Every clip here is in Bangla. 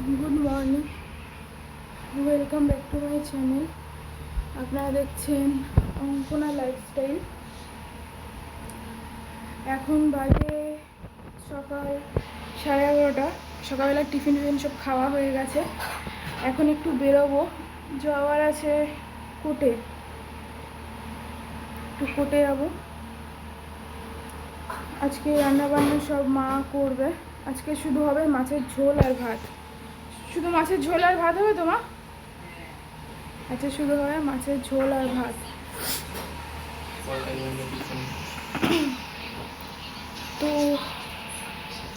Good morning, welcome back to my channel. আপনারা দেখছেন অঙ্কনা লাইফস্টাইল। এখন বাজে সকাল 11:30। সকালবেলা টিফিন সব খাওয়া হয়ে গেছে। এখন একটু বেরোবো, যাওয়ার আছে কোর্টে, একটু কোর্টে যাবো। আজকে রান্নাবান্না সব মা করবে। আজকে শুধু হবে মাছের ঝোল আর ভাত। শুধু মাছের ঝোল আর ভাত হবে তো মা? আচ্ছা, শুধু হবে মাছের ঝোল আর ভাত। তো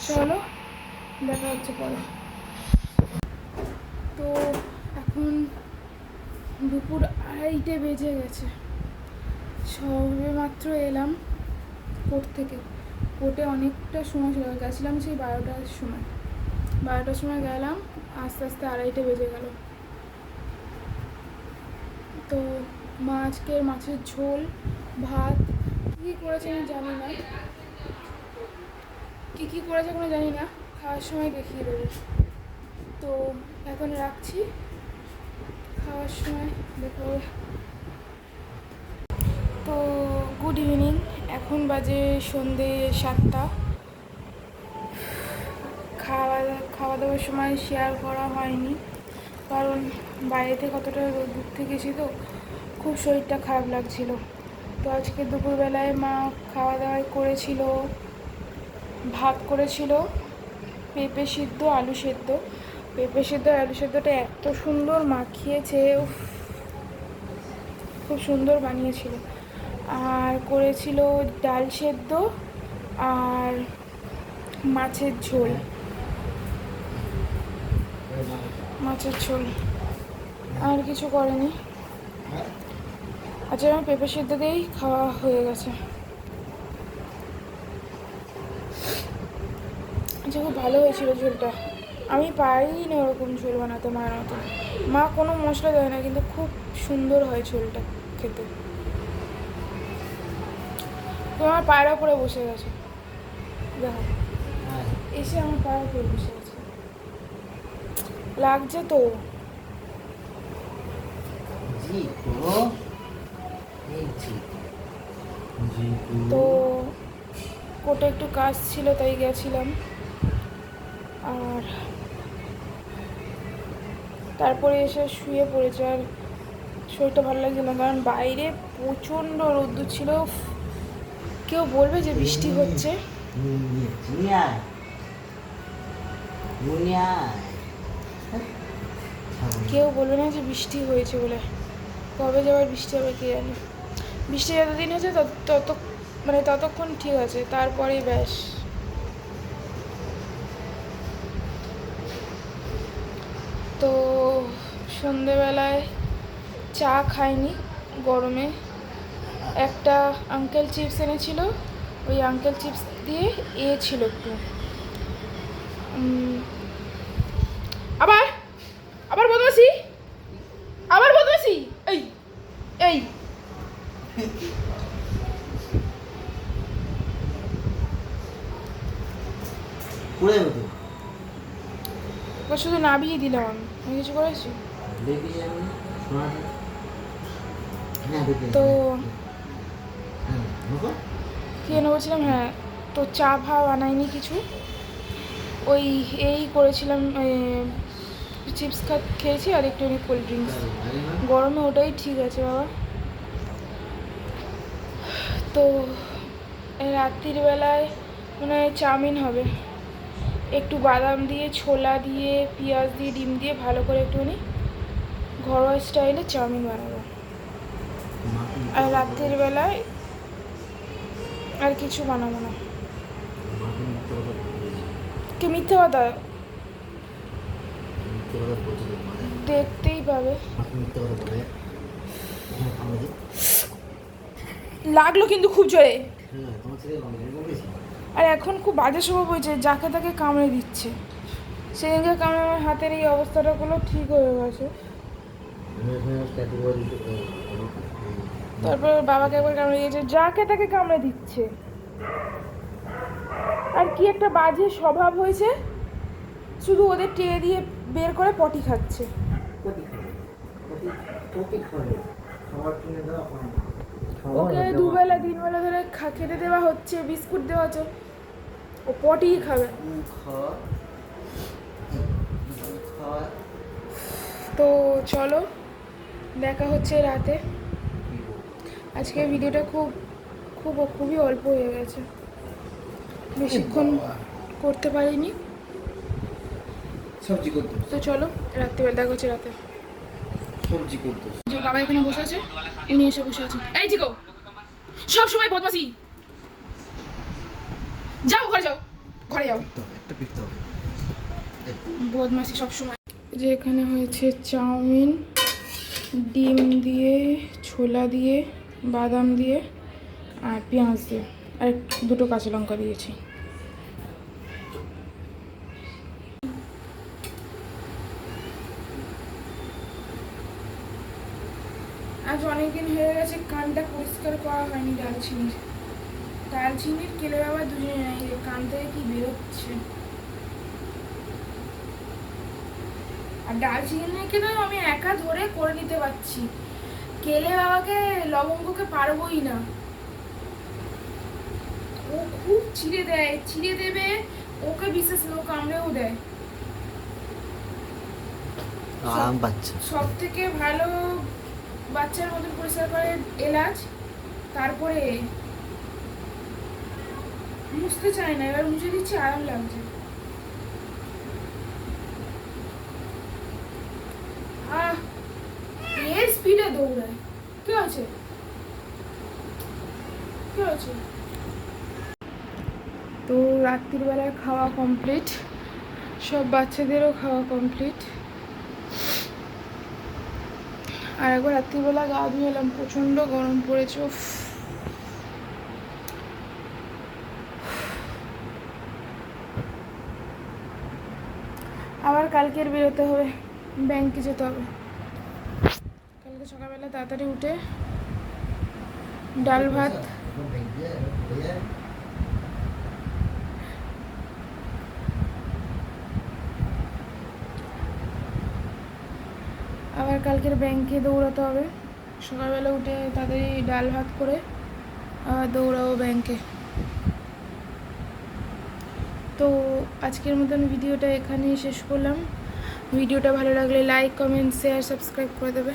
চলো, দেখা হচ্ছে পরে। তো এখন দুপুর 2:30 বেজে গেছে। সবে মাত্র এলাম কোর্ট থেকে। কোর্টে অনেকটা সময় ছিল, গেছিলাম সেই 12টার সময় গেলাম, আস্তে আস্তে 2:30 বেজে গেল। তো মা আজকে মাছের ঝোল ভাত কী করেছে আমি জানি না, কী করেছে কোনো জানি না, খাওয়ার সময় দেখিয়ে দেবো। তো এখন রাখছি, খাওয়ার সময় দেখা হবে। তো গুড ইভিনিং, এখন বাজে সন্ধে 7টা। খাওয়া দাওয়ার সময় শেয়ার করা হয়নি, কারণ বাইরে কতটা দূর থেকে এসে তো খুব শরীরটা খারাপ লাগছিল। তো আজকে দুপুরবেলায় মা খাওয়া দাওয়া করেছিল, ভাত করেছিল, পেঁপে সিদ্ধ আলু সেদ্ধ। পেঁপে সিদ্ধ আলু সেদ্ধটা এত সুন্দর মাখিয়েছে, খুব সুন্দর বানিয়েছিল। আর করেছিল ডাল সেদ্ধ আর মাছের ঝোল। আর কিছু করেনি। আচ্ছা, আমার পেঁপে সিদ্ধ দিয়েই খাওয়া হয়ে গেছে। আচ্ছা, খুব ভালো হয়েছিল ঝোলটা। আমি পারি না ওরকম ঝোল বানাতে মায়ের মতো। মা কোনো মশলা দেয় না, কিন্তু খুব সুন্দর হয় ঝোলটা খেতে। তোমার পায়ের ওপরে বসে গেছে, দেখো, এসে আমার পায়ের ওপরে বসে গেছে, লাগছে তো। তো কোর্টে একটু কাজ ছিল, তাই গেছিলাম। আর তারপরে এসে শুয়ে পড়েছে। আর শরীরটা ভালো লাগছে না, কারণ বাইরে প্রচণ্ড রোদ্দুর ছিল। কেউ বলবে যে বৃষ্টি হচ্ছে? কেউ বলবে না যে বৃষ্টি হয়েছে বলে। কবে যাবার বৃষ্টি হবে কে জানে। বৃষ্টি যতদিন হচ্ছে ততক্ষণ ঠিক আছে, তারপরেই ব্যাস। তো সন্ধেবেলায় চা খাইনি গরমে। একটা আঙ্কেল চিপস এনেছিল, ওই আঙ্কেল চিপস দিয়ে ছিল একটু। আবার আবার বদমাসি, এই এই শুধু নাবিয়ে দিলাম। আমি কিছু করেছি? তো কি এনে বলছিলাম, হ্যাঁ, তো চা বানাইনি কিছু। ওই এই করেছিলাম, চিপস খেয়েছি আর একটু কোল্ড ড্রিঙ্কস। গরমে ওটাই ঠিক আছে বাবা। তো রাত্রির বেলায় মনে হয় চাউমিন হবে, একটু বাদাম দিয়ে, ছোলা দিয়ে, পেঁয়াজ দিয়ে, ডিম দিয়ে ভালো করে একটুখানি ঘরোয়া স্টাইলে চাউমিন বানাবো। আর রাত্রির বেলায় আর কিছু বানাবো না। কি মিথ্যে কথা? দেখতেই পাবে। লাগলো কিন্তু খুব জোরে। আর এখন খুব বাজে স্বভাব হয়েছে, যাকে তাকে কামড়ে দিচ্ছে। সেদিনকে কামড়ে আমার হাতের এই অবস্থাটা গুলো ঠিক হয়ে গেছে। তারপর বাবাকে একবার কামড়ে দিয়েছে, যাকে তাকে কামড়ে দিচ্ছে। আর কি একটা বাজে স্বভাব হয়েছে। শুধু ওদের ট্রে দিয়ে বের করে পটি খাচ্ছে। ওকে দুবেলা 3 বেলা ধরে খেতে দেওয়া হচ্ছে, বিস্কুট দেওয়া হচ্ছে, ও পটি খাবে। তো চলো দেখা হচ্ছে রাতে। আজকে ভিডিওটা খুবই অল্প হয়ে গেছে, বেশিক্ষণ করতে পারিনি। সবজি করতে তো চলো রাত্রিবেলা দেখা হচ্ছে রাতে। সবজি করতে যে বাবা এখানে বসে আছে, উনি এসে বসে আছেন। এই জিগো, সব সময় বদমাসি। যাও ঘরে যাও, ঘরে যাও, একটা পিঠতে হবে বদমাসি সব সময়। যে এখানে হয়েছে চাউমিন, ডিম দিয়ে, ছোলা দিয়ে, বাদাম দিয়ে আর পেঁয়াজ দিয়ে, আর 2টো কাঁচা লঙ্কা দিয়েছি। আজ অনেকদিন হয়ে গেছে কানটা পরিষ্কার করা হয়নি দালচিনির কেলে বাবা দুজনে নাই, কান থেকে কি বেরোচ্ছে। আর দালচিনিকে তো আমি একা ধরে করে নিতে পারছি, কেলে বাবাকে লবঙ্গকে পারবোই না। ও খুব ছিঁড়ে দেবে, ওকে বিশেষ লোক কামড়েও দেয়। সব থেকে ভালো বাচ্চার মতন পরিষ্কার করে এলাচ, তারপরে মুছতে চায় না, এবার মুছে দিচ্ছি, আরাম লাগছে। এর স্পিডে দৌড়ায়, কি আছে? তো রাত্রির বেলায় খাওয়া কমপ্লিট, সব বাচ্চাদেরও খাওয়া কমপ্লিট। আর একবার রাত্রিবেলা গা ধুয়ে এলাম, প্রচণ্ড গরম পড়েছে। আবার কালকের বেরোতে হবে, ব্যাংকে যেতে হবে। কালকে সকালবেলা তাড়াতাড়ি উঠে ডাল ভাত, আবার কালকের ব্যাংকে দৌড়াতে হবে। সকালবেলা উঠে তাড়াতাড়ি ডাল ভাত করে আবার দৌড়াবো ব্যাংকে। তো আজকের মতন ভিডিওটা এখানেই শেষ করলাম। ভিডিওটা ভালো লাগলে লাইক, কমেন্ট, শেয়ার, সাবস্ক্রাইব করে দেবে।